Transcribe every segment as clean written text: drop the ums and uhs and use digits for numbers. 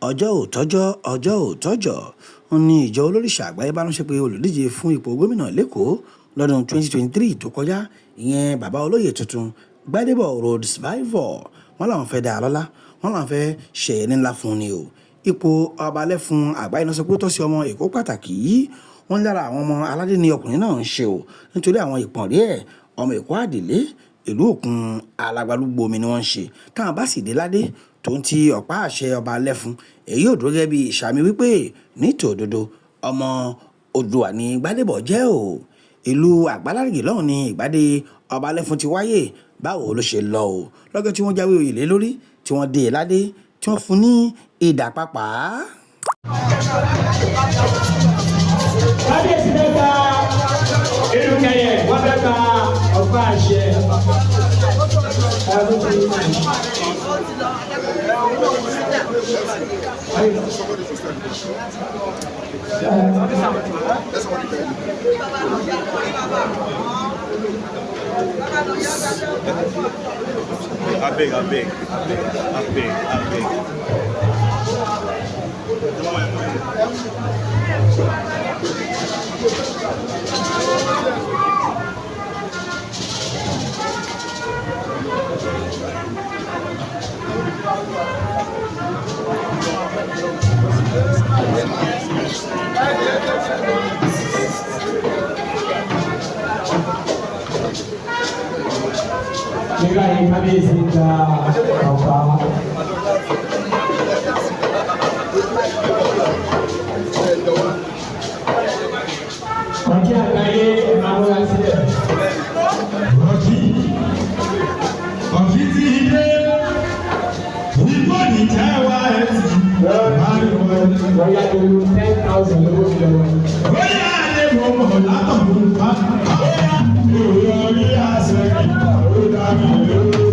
ọjọ́ ò tọ́jọ́ ọjọ́ ò tọ́jọ́ ní ìjọ olórìṣà àgbáyé bá ránṣẹ́ pé olùdíje fún ipò gómìnà lẹ́kọ̀ọ́ lọ́dún 2023 tó kọjá ìyẹn bàbá olóyè tuntun Gbádébọ̀ Road Survivor wọ́n làwọn fẹ́ dá a lọ́lá wọ́n làwọn fẹ́ ṣe é nílá fún ni o ipò ọba lẹ́fun àgbáyé náà sọ pé ó tọ́ sí ọmọ Èkó pàtàkì yìí wọ́n lára àwọn ọmọ aládé ni ọkùnrin náà ń ṣe o nítorí àwọn ìpọ̀nrí ẹ̀ ọmọ Èkó àdìlé ìlú Òkun Alágbálúgbó omi ni wọ́n ń ṣe táwọn bá sì dé ládé tó ń ti ọ̀pá àṣẹ ọba lẹ́fun èyí ò dúró gẹ́gẹ́ bí ìṣàmì wípé ní tòdodo ọmọ Oòduà ní Gbádébọ̀ jẹ́ o ìlú Àgbálárìgì lọ́hùn ní ìgbádé ọba lẹ́fun ti wáyé báwo ló ṣe lọ o lọ́jọ́ tí wọ́n jáwé oyè lé lórí tí wọ́n dé ládé tí wọ́n fún ní ìdà pápá. kábíyèsí mẹ́ta inú kẹyẹ wọ́n fẹ́ gba ọ̀pá àṣẹ. I beg. Nígbà yìí kábíyèsí ń gba ọ̀pá. Ọjí àgbáyé máa múra sílẹ̀. Ọ̀jí ti dé, ìbọn ìjà wa ẹ̀ ti. Wọ́n yá tó 10,000 lówó ìjọba. Bóyá àlè mọ̀ mọ̀ látọ̀gbọ̀n pa. Orí àṣẹ ó dàbí lówó.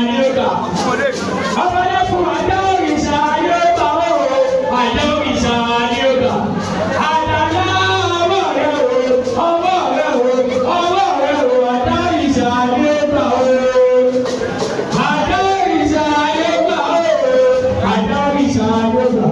ni ó gbà. Ọmọdé fún àjọ òrìṣà yóò gbà ó. Àjọ òrìṣà ni ó gbà. Àdàlá ọwọ́ rẹ̀ o, ọwọ́ rẹ̀ o, ọwọ́ rẹ̀ o, àjọ òrìṣà ni ó gbà ó. Àjọ òrìṣà yóò gbà ó. Àjọ òrìṣà yóò gbà.